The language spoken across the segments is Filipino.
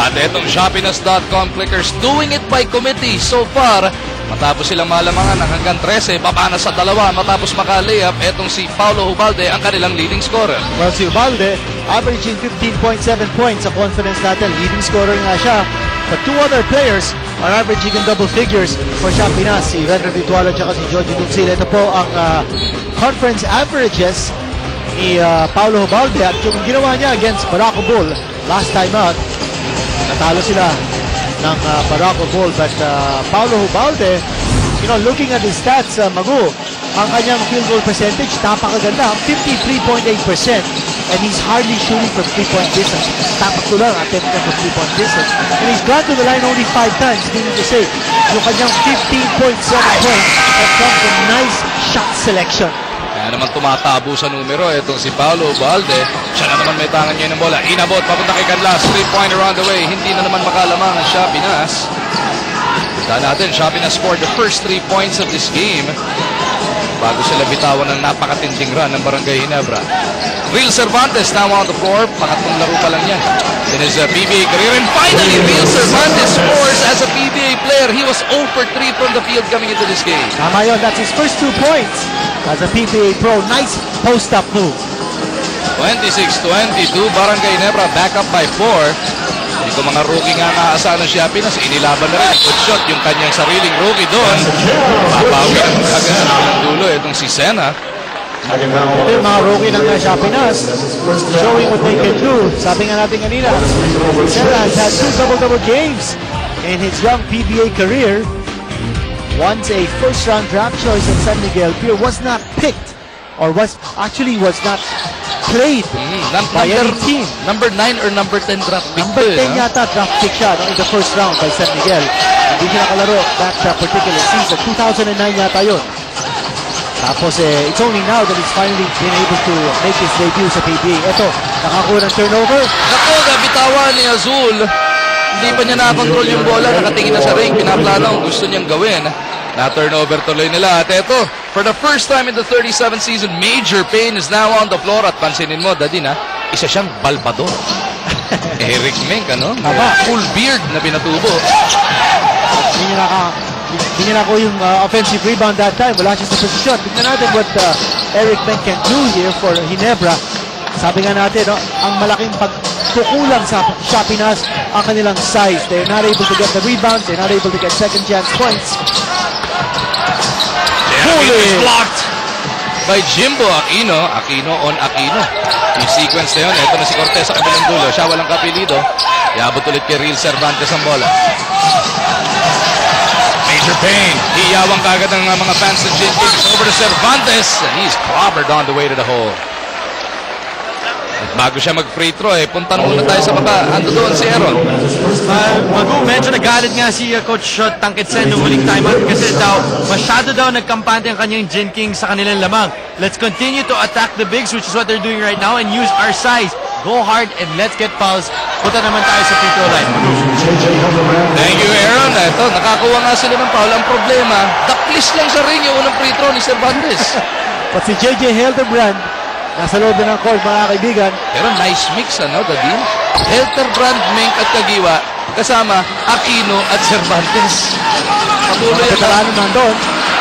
At itong Shopinas.com clickers doing it by committee so far. Matapos silang malamangan ng hanggang 13, baba na sa 2 matapos maka-layup. Etong si Paulo Ubalde ang kanilang leading scorer. Well, si Ubalde averaging 15.7 points sa conference natin. Leading scorer nga siya. But two other players are averaging in double figures for Shopinas. Si Renner Virtualo at si Georgie Duxil. Ito po ang conference averages ni Paulo Ubalde. At yung ginawa niya against Barako Bull last time out, natalo sila ng Barako Bull. But Paulo Ubalde, looking at his stats, Magu, ang kanyang field goal percentage, napakaganda, 53.8%. And he's hardly shooting from 3-point distance. Tapak ko lang, attempt from 3-point distance. And he's gone to the line only 5 times, meaning to say, yung kanyang 15.7 points have come from nice shot selection. Kaya naman tumatabo sa numero itong si Paulo Ubalde. Siya na naman may tangan niya ng bola. Inabot, papunta kay Canlas. 3-pointer on the way. Hindi na naman makalamang ang Shopinas. Kita natin, Shopinas scored the first 3 points of this game bago sila bitawan ng napakatinding run ng Barangay Ginebra. Real Cervantes now on the floor. Pangatlong laro pa lang yan in his PBA career. And finally, Real Cervantes scores as a PBA player. He was 0 for 3 from the field coming into this game. Tama yun. That's his first 2 points as a PBA pro. Nice post-up move. 26-22. Barangay Ginebra back up by 4. Ito mga rookie nga naasahan ng Shopinas, inilaban na rin. Good shot yung kanyang sariling rookie doon. Babawi ang agad ng dulo itong si Sena. Ito yung mga rookie ng Shopinas showing what they can do. Sabi nga natin kanina, Sena has had 2 double-double games in his young PBA career. Once a first-round draft choice in San Miguel Pier was not picked or was not played by any team. Number 9 or number 10 draft pick. Number 10 yata draft pick siya in the first round by San Miguel. Hindi siya nakalaro that particular season. 2009 yata yun. Tapos it's only now that he's finally been able to make his debut sa PBA. Ito, nakakuha ng turnover. Naku, nabitawan ni Azul. Hindi pa niya nakakontrol yung bola. Nakatingin na sa ring. Pinaplano ang gusto niyang gawin. Na-turnover tuloy nila. At eto, for the first time in the 37th season, Major Payne is now on the floor. At pansinin mo, Daddy na, isa siyang balbador. Eric Mink, full beard na pinatubo. Hindi niya nako yung offensive rebound that time. Wala siya sa posisyon. Tignan natin what Eric Mink can do here for Ginebra. Sabi nga natin, ang malaking pagkukulang sa Shopinas ang kanilang size. They're not able to get the rebounds. They're not able to get second chance points. Is blocked by Jimbo Aquino. Aquino on Aquino. Yung sequence na yun. Ito na si Cortez sa kabilang dulo. Siya walang kapilido. Iabot ulit kay Real Cervantes ang bola. Major Payne. Hiyawang kagad ng mga fans ng Jenkins over to Cervantes. And he's clobbered on the way to the hole. At bago siya mag-free throw, punta muna tayo sa baba. Ando doon si Aaron. Magu, medyo nagalit nga si Coach Tangkitsen noong huling timeout kasi daw, masyado daw nagkampante ang kanyang Jenkins sa kanilang lamang. Let's continue to attack the bigs, which is what they're doing right now, and use our size. Go hard and let's get fouls. Punta naman tayo sa free throw line. Thank you, Aaron. Ito, nakakuha nga sila ng foul. Ang problema, daklis lang sa ring yung unang free throw ni Cervantes. But si JJ Hildebrand, nasa loob na ng court, mga kaibigan. Pero nice mix, Dadin? Hildebrand, Mink at Kagiwa, kasama Aquino at Cervantes. Patuloy ang veterano nandun.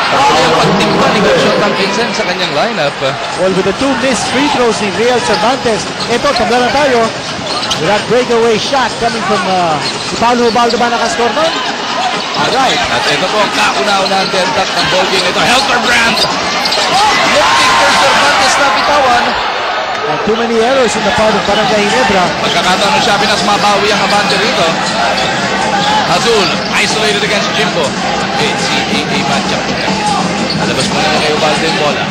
Ang pagtimpa ni Coach Tangkitsen sa kanyang lineup. Well, with the 2 missed free throws ni Real Cervantes, ito, tabla na tayo. With that breakaway shot coming from si Paulo Ubalde ba nakascore nun? Alright. At ito po ang kauna-unang dentak ng ball game. Ito, Hildebrand. Looking for Cervantes na bitawan. And too many errors in the part of Barangay Ginebra. Pagkakataon ng Shopinas, mabawi ang abante rito. Azul, isolated against Jimbo. Okay, si A.A. matchup. Nalabas mo na kay Ubalde yung bola.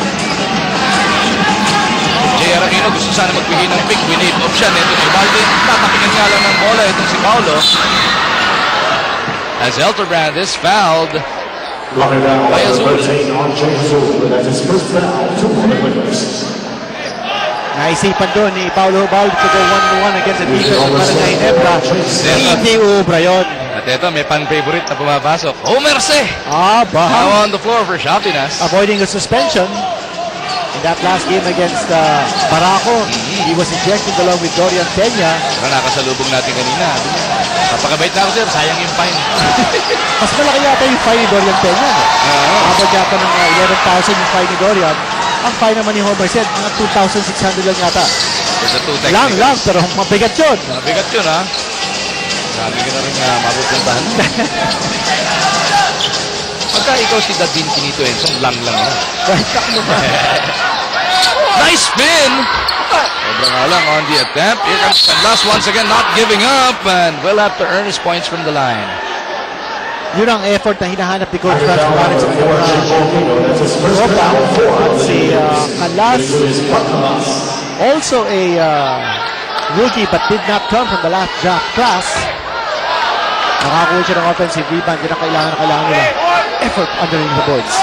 J.R. Aquino gusto sana magbigay ng pick. We need option. Ito si Ubalde. Tatapingan nga lang ng bola. Itong si Paulo. As Hildebrand is fouled by Azul. Naisipan doon ni Paulo Ubalde to go 1-1 against the defense of Barangay Ginebra. Hindi ubra yun. At ito, may fan-favorite na pumapasok. Homer C. Now on the floor for Shopinas. Avoiding a suspension. In that last game against Barako, he was ejected along with Dorian Peña. Pero nakasalubong natin kanina. Napakabait na ako, sir. Sayang yung fine. Mas malaki yata yung fine ni Dorian Peña. Abot yata ng 11,000 yung fine ni Dorian. Ang fine naman ni Homer said, mga 2,600 lang yata. Lang, pero mabigat yun. Mabigat yun, ha? Sabi ko na rin mapupuntahan. Pagka ikaw si Dadin Kinito Enson, lang yan. Nice spin! Sobrang alang on the attempt. Here comes Canlas once again, not giving up, and will have to earn his points from the line. Yun ang effort na hinahanap ni Coach Franz Barrett sa kanyang tropa. At si Canlas, also a rookie but did not come from the last draft class. Nakakuha siya ng offensive rebound. Yun ang kailangan nila. Effort underneath the boards.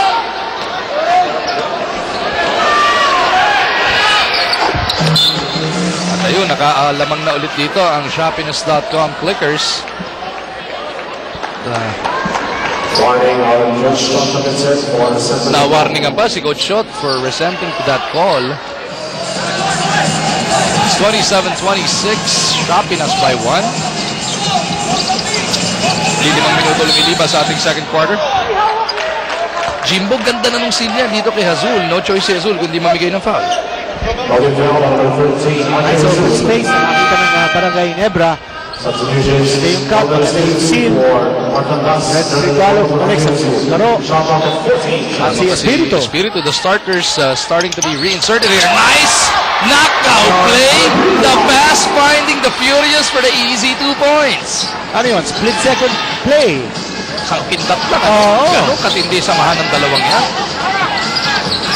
At ayun, nakaalamang na ulit dito ang Shopiness.com clickers. Na-warningan pa si Coach Shot for resenting to that call. It's 27-26, Shopinas by 1. 5 minuto lumilipas sa ating second quarter. Jimbo, ganda na nung silya dito kay Hazul. No choice si Hazul kundi mamigay ng foul. Nice open space. Nakakita ng Barangay Nebra. Ito yung cut. Ito yung seal. Red Regalo connects ang laro. At si Espiritu. Espiritu, the starters starting to be reinserted here. Nice knockout play. The pass finding the Furious for the easy 2 points. Ano yun? Split second play. Isang pindat lang. Gano'ng katindi samahan ng dalawang yan.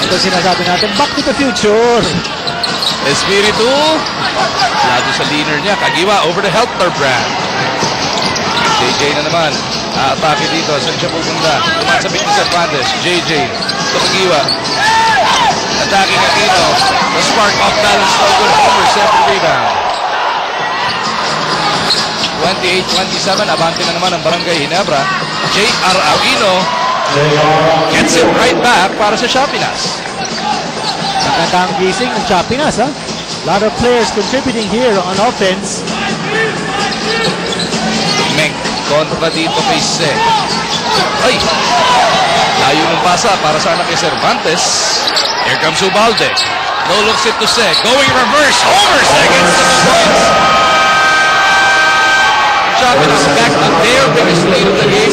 Ito sinasabi natin, back to the future. Espiritu. Lado sa leaner niya. Kagiwa over the Helper brand. JJ na naman. Atake dito. Saan siya pupunta? Tumasabit ni Cervantes. JJ. Ito Kagiwa. Atake Aquino. The spark off balance. No good. Homer. 7th rebound. 28-27. Abante na naman ang Barangay Ginebra. J.R. Aquino gets it right back para sa Shopinas. Nakatang gising ng Shopinas, ha? A lot of players contributing here on offense. Meng kontra dito kay Se. Ay! Layo ng pasa para sana kay Cervantes. Here comes Ubalde. No looks it to Se. Going reverse. Homer seconds to the points. Shopinas back to their biggest lead of the game.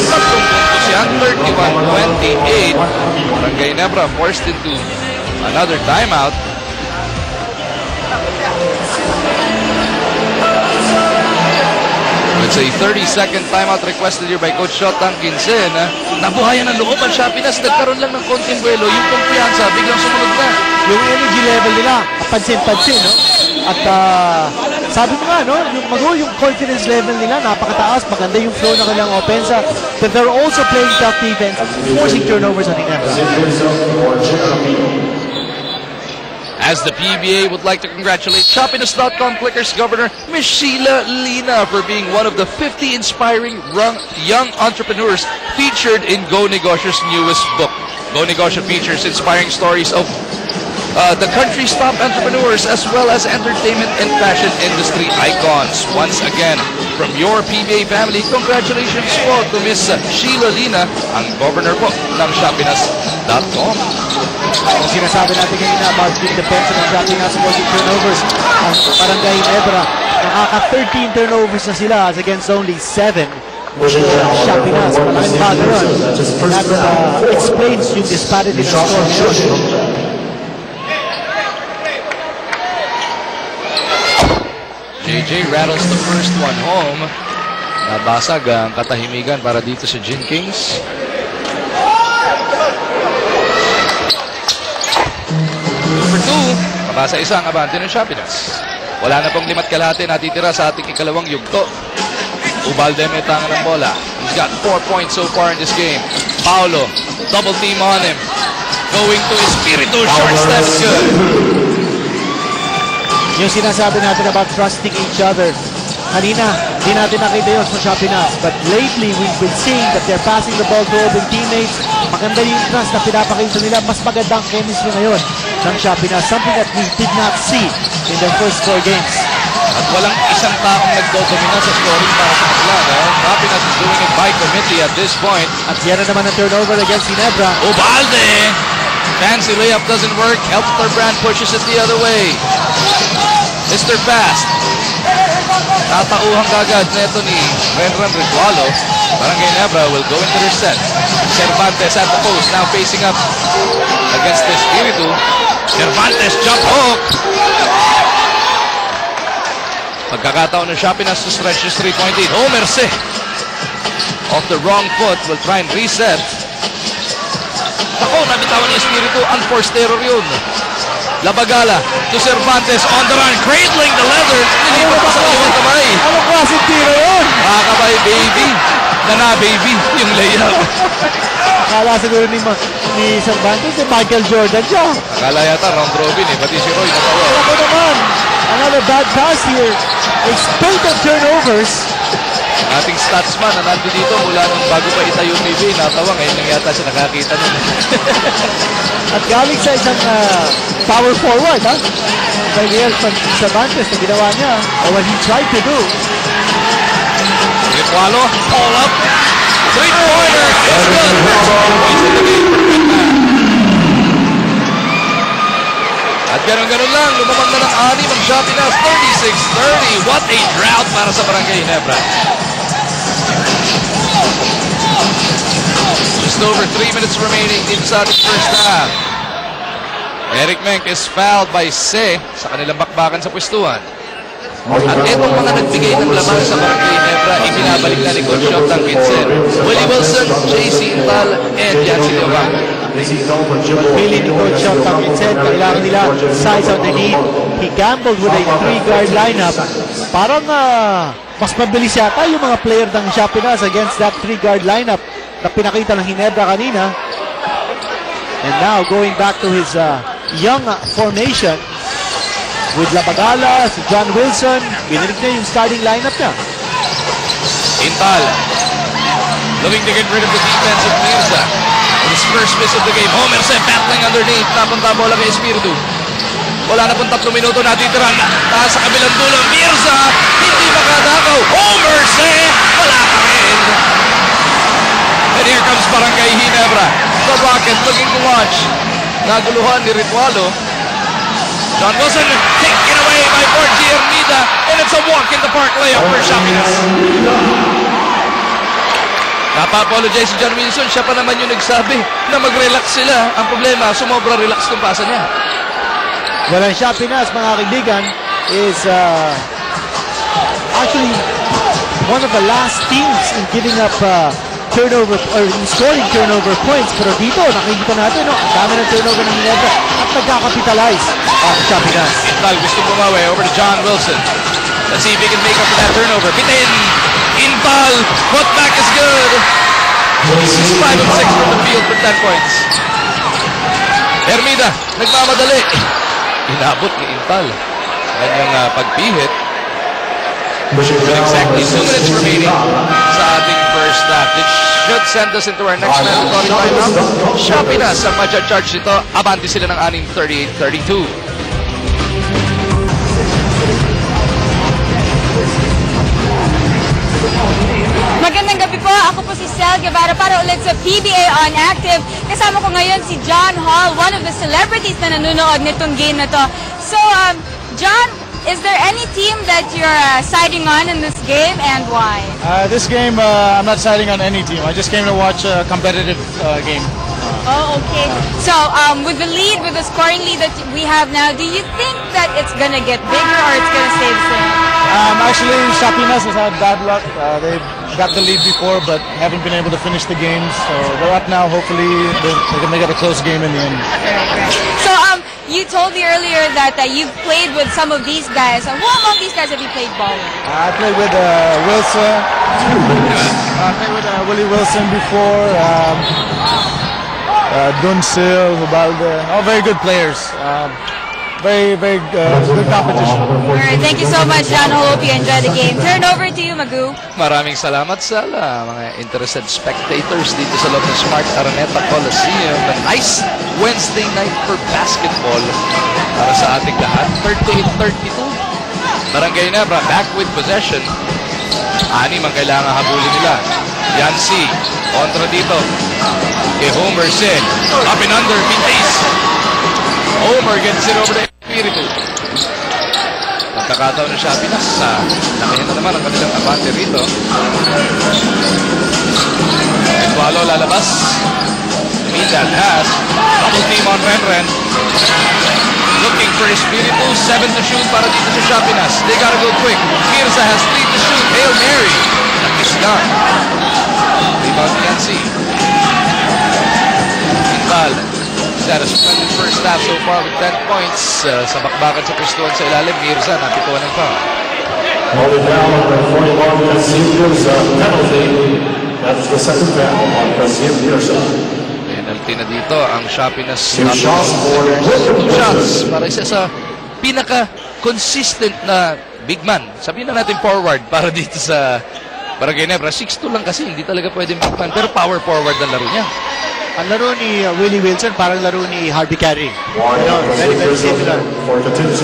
31-28. Barangay Nebra forced into another timeout. It's a 30-second timeout requested here by Coach Shotang Quinsen. Nabuhayan ng loob ang Shopinas. Nagkaroon lang ng konting buwelo. Yung kumpiyansa, biglang sumunod na. Yung energy level nila, pansin-pansin, no? At sabi mo nga, no? Yung confidence level nila, napakataas. Maganda yung flow ng kanilang offensa. But they're also playing tough defense, forcing turnovers on Ginebra. As the PBA would like to congratulate Shopinas.com Clickers Governor Ms. Sheila Lina for being one of the 50 inspiring young entrepreneurs featured in Go Negocio's newest book. Go Negocio features inspiring stories of the country's top entrepreneurs as well as entertainment and fashion industry icons. Once again, from your PBA family, congratulations po to Ms. Sheila Lina, ang governor po ng Shopinas.com. Ang sinasabi natin kanina about yung defense ng Shopinas forcing turnovers, ang Barangay Nebra, nakaka-13 turnovers na sila as against only 7. Shopinas, malaking bago yun. That explains yung disparity ng score. JJ rattles the first one home. Nabasag ang katahimikan para dito sa Gin Kings. Number 2, mabasa isang abante ng Shopinas. Wala na pong 5 kalahati natitira sa ating ikalawang yugto. Ubalde may tangan ng bola. He's got 4 points so far in this game. Paolo, double team on him. Going to Espiritu, short step is good. Yung sinasabi natin about trusting each other. Kanina, hindi natin nakita yun sa Shopinas. But lately, we've been seeing that they're passing the ball to open teammates. Maganda yung trust na pinapakita nila. Mas magandang chemistry ngayon ng Shopinas. Something that we did not see in their first 4 games. At walang isang taong nagdodomina sa scoring para sa kanila. Rapinas is doing it by committee at this point. At yan na naman ang turnover against Ginebra. Ubalde! Fancy layup doesn't work. Helterbrand pushes it the other way. Mr. Fast. Tatauhang kagad neto ni Renran Ritualo. Barangay Ginebra will go into their set. Cervantes at the post, now facing up against Espiritu. Cervantes jump hook. Pagkakataon ng Shapinas to stretch his 3-point lead. Oh, Merce. Off the wrong foot, will try and reset. Ako, nabitawan ni Espiritu. Unforced error yun. Labagala to Cervantes on the run, cradling the leather. Nilipat pa sa kaliwang kamay. Ano klaseng tiro yun? Makakabay, baby. Baby, yung layup. Akala siguro ni Cervantes, Michael Jordan siya. Akala yata round robin pati si Roy natawa. Ako naman, another bad pass here. A spate of turnovers. Ating statsman na nandito dito mula nung bago pa itayo yung TV, natawa ngayon lang yata siya nakakita nun. At galing sa isang power forward, ha? Miguel Cervantes na ginawa niya, or what he tried to do. Ritualo, pull up, three-pointer, it's good. Points in the game for Quintan. At ganun-ganun lang, lumamang na ng 6 ang Shapinas, 36-30. What a drought para sa Barangay Ginebra. Just over 3 minutes remaining dito sa ating first half. Eric Menk is fouled by Se sa kanilang bakbakan sa pwestuhan. At itong mga nagbigay ng laman sa Barangay Ginebra, ibinabalik na ni Coach Shop ng Vincent. Willie Wilson, JC Intal, and Jancy Leovan. Pili ni Coach Shop ng Vincent, kailangan nila size underneath. He gambled with a 3-guard lineup. Parang mas mabilis yata yung mga player ng Shapinas against that 3-guard lineup na pinakita ng Ginebra kanina. And now going back to his young formation with Labagala, si John Wilson, binilig niya yung starting lineup niya. Intal looking to get rid of the defense of Mirza. His first miss of the game. Homer Merce battling underneath. Napunta bola kay Espiritu. Wala na pong 3 minuto natitiran. Taas sa kabilang dulo. Mirza, hindi makadakaw. Homer Merce, wala ka rin. And here comes Barangay Ginebra. The Rocket looking to launch. Naguluhan ni Ritualo. John Wilson taken away by Borgi Hermida, and it's a walk in the park layup for Shapinas. Napa-apologize si John Wilson, siya pa naman yung nagsabi na mag-relax sila. Ang problema, sumobra relax kung pasa niya. Well, ang Shapinas, mga kaibigan, is actually one of the last teams in giving up turnover or in scoring turnover points. Pero dito, nakikita natin, no, ang dami ng turnover ng Ginebra at nagkakapitalize ang Shapinas. Intal gusto bumawi over to John Wilson. Let's see if he can make up for that turnover. Bitin! Intal! Putback is good! He's 5 of 6 from the field for 10 points. Hermida, nagmamadali. Inabot ni Intal. Kanyang pagpihit. With exactly 2 minutes remaining sa ating first half. It should send us into our next mandatory timeout. Shapinas ang ma-charge dito. Abante sila ng 38-32. Magandang gabi po. Ako po si Sel Guevara para ulit sa PBA On Active. Kasama ko ngayon si John Hall, one of the celebrities na nanonood nitong game na to. So, John, is there any team that you're siding on in this game and why? This game, I'm not siding on any team. I just came to watch a competitive game. Oh, okay. So, with the lead, with the scoring lead that we have now, do you think that it's gonna get bigger or it's gonna stay the same? Actually, Shapinas has had bad luck. They've got the lead before, but haven't been able to finish the games. So they're up now. Hopefully, they can make it a close game in the end. Right. So, you told me earlier that you've played with some of these guys. Who among these guys have you played ball with? I played with Wilson. I played with Willie Wilson before. Dunsil, Ubalde, all very good players. Very good competition. Alright, thank you so much, John. I hope you enjoy the game. Turn over to you, Magoo. Maraming salamat sa mga interested spectators dito sa loob ng Smart Araneta Coliseum. A nice Wednesday night for basketball para sa ating lahat. 38-32. Barangay Nebra back with possession. Anim ang kailangan habulin nila. Yancy, kontra dito. Kay Homer Sen. Up and under, Pintis. Homer gets it over to Espiritu. Pagkakataon ng Shapinas. Lakihan na naman ang kanilang abante rito. Ecualo lalabas. Meet that pass. Double team on Renren. Looking for Espiritu. 7 to shoot para dito sa Shapinas. They gotta go quick. Mirza has 3 to shoot. Hail Mary. Nakis lang. Rebound ni Yancy. Inval. He's had a splendid first half so far with 10 points. Sa bakbakan sa pistuan sa ilalim. Mirza napituan ng foul. Only down on 41 Casillas penalty. That's the second foul on Casillas. Penalty na dito ang Shapinas. 2 shots for 2 shots para isa sa pinaka-consistent na big man. Sabihin na natin forward para dito sa Barangay Nebra. 6'2 lang kasi hindi talaga pwedeng big man pero power forward ang laro niya. Ang laro ni Willie Wilson parang laro ni Harvey Carey. Very, very similar.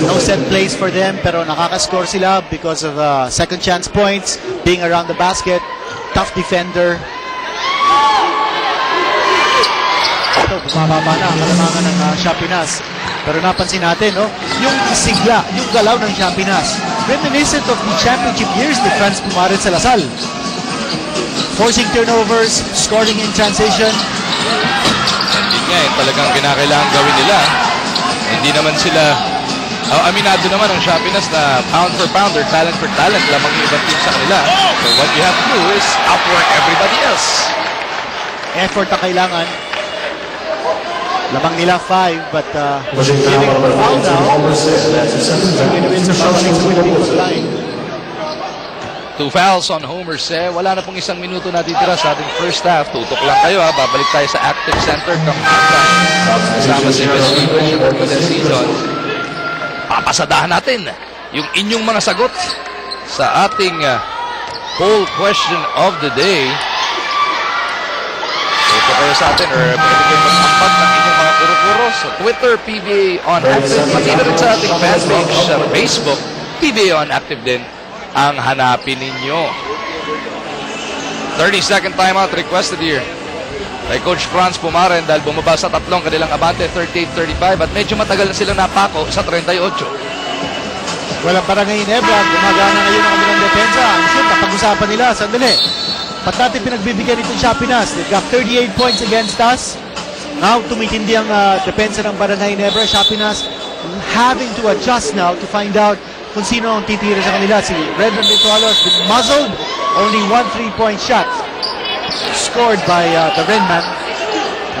No set plays for them pero nakaka-score sila because of second chance points, being around the basket, tough defender. Ito, bumababa na ang kalamangan ng Shapinas. Pero napansin natin, no? Yung sigla, yung galaw ng Shapinas. Reminiscent of the championship years ni Franz Pumaret sa Lasal. Forcing turnovers, scoring in transition. Hindi nga talagang kinakailangan gawin nila. Hindi naman sila, aminado naman ang Shapinas na pound for pounder, talent for talent lamang yung ibang team sa kanila. So what you have to do is outwork everybody else. Effort na kailangan. Lamang nila 5 but giving a foul now. Two fouls on Homer Se. Wala na pong isang minuto natitira sa ating first half. Tutok lang kayo ha. Babalik tayo sa active center. Kasama si Wesley Bishop for the season. Papasadahan natin yung inyong mga sagot sa ating poll question of the day. Tutok kayo sa atin or pwede kayo mag-ambag ng inyong mga kuro-kuro sa Twitter, PBA on Active. Pati na rin sa ating fanpage sa Facebook, PBA on Active din ang hanapin ninyo. 30-second timeout requested here by Coach Franz Pumaren dahil bumaba sa tatlong kanilang abante, 38-35 at medyo matagal na silang napako sa 38. Walang Barangay Nebra, gumagana ngayon ang kanilang depensa. Ang shoot, napag-usapan nila, sandali. Ba't natin pinagbibigyan itong Shapinas? They've got 38 points against us. Now, tumitindi ang depensa ng Barangay Nebra. Shapinas having to adjust now to find out kung sino ang titira sa kanila. Si Redmond Ritualo has been muzzled. Only 1 3-point shot scored by the Redman.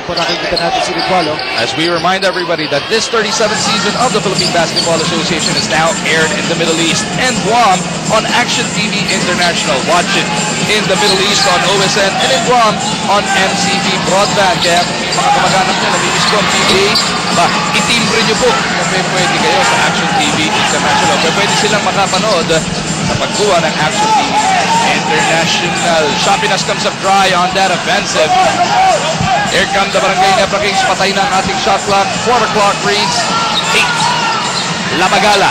Ako nakikita natin si Ritualo. As we remind everybody that this 37th season of the Philippine Basketball Association is now aired in the Middle East and Guam on Action TV International. Watch it in the Middle East on OSN and in Guam on MCV Broadband. Kaya kung may mga kamag-anak nyo na namimiss ko ang PBA, itimbre nyo po kung pwede kayo sa Action TV International. Kaya pwede silang makapanood sa pagkuha ng Action TV International. Shapinas comes up dry on that offensive. Here come the Barangay Nebra Kings. Patay na ang ating shot clock. Quarter clock reads 8. Labagala.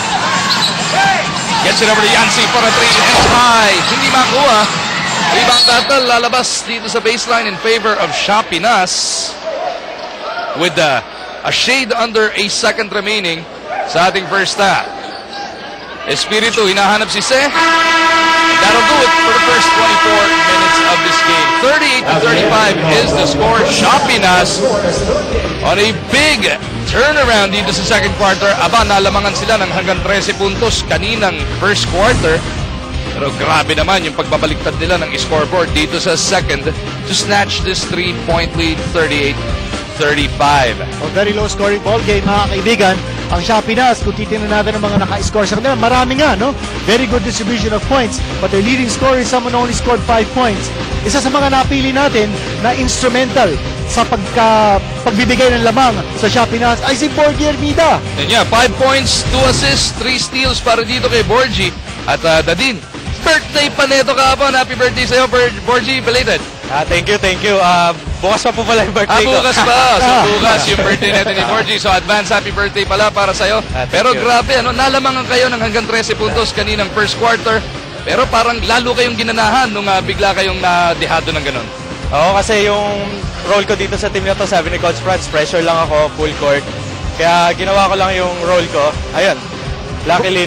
Gets it over to Yancy for a 3. Hands high. Hindi makuha. Rebound battle. Lalabas dito sa baseline in favor of Shapinas. With a shade under a second remaining sa ating first half. Espiritu, hinahanap si Se. That'll do it for the first 24 minutes of this game. 38-35 is the score. Shapinas on a big turnaround dito sa second quarter. Aba, nalamangan sila ng hanggang 13 puntos kaninang first quarter. Pero grabe naman yung pagbabaliktad nila ng scoreboard dito sa second to snatch this 3-point lead, 38-35. A very low scoring ball game, mga kaibigan. Ang Shapinas, kung titignan natin ang mga naka-score sa kanila, marami nga, no? Very good distribution of points, but their leading scorer is someone who only scored 5 points. Isa sa mga napili natin na instrumental sa pagbibigay ng lamang sa Shapinas ay si Borgie Hermida. And yeah, 5 points, 2 assists, 3 steals para dito kay Borgie. At Dadin, birthday pa neto kahapon. Happy birthday sa'yo, Borgie, belated. Thank you. Bukas pa po pala yung birthday ko. Bukas pa. So, bukas yung birthday natin ni 4G. So, advance happy birthday pala para sa'yo. Thank Pero you. grabe, nalamangan kayo ng hanggang 13 puntos kaninang first quarter. Pero parang lalo kayong ginanahan nung bigla kayong nadehado ng ganun. Oo, kasi yung role ko dito sa team na to, sabi ni Coach Franz, pressure lang ako, full court. Kaya ginawa ko lang yung role ko. Ayun, luckily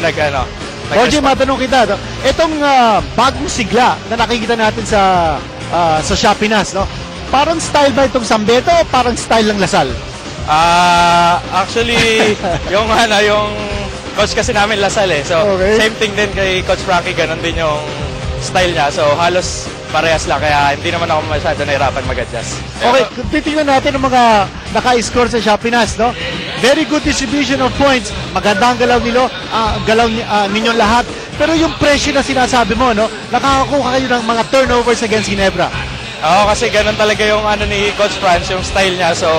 Roger, matanong kita, no? Itong bagong sigla na nakikita natin sa Shapinas, no? Parang style ba itong Sambeto o parang style ng Lasal? Actually, yung coach kasi namin Lasal eh. So, Okay. same thing din kay Coach Frankie, ganun din yung style niya. So, halos parehas lang. Kaya hindi naman ako masyado nahirapan mag-adjust. Okay, titingnan natin ang mga naka-score sa Shapinas, no? Very good distribution of points. Maganda ang galaw ninyong lahat. Pero yung pressure na sinasabi mo, no? Nakakakuha kayo ng mga turnovers against Ginebra. Oo, kasi ganun talaga yung ni Coach Franz, yung style niya. So,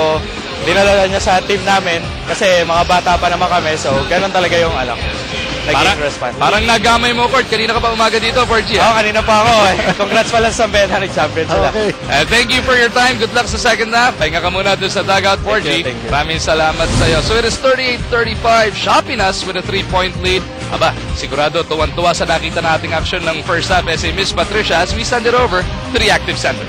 dinala niya sa team namin kasi mga bata pa naman kami. So, ganun talaga yung naging response. Parang nagamay mo, Court. Kanina ka pa umaga dito, 4G. Oo, kanina pa ako eh. Congrats pala sa Bena, nag-champion sila. Okay. Thank you for your time. Good luck sa second half. Pahinga ka muna doon sa dugout, 4G. Thank you. Maraming salamat sa iyo. So it is 38-35. Shapinas with a 3-point lead. Aba, sigurado tuwan-tuwa sa nakita nating action ng first half. Si Miss Patricia as we send it over to the Active Center.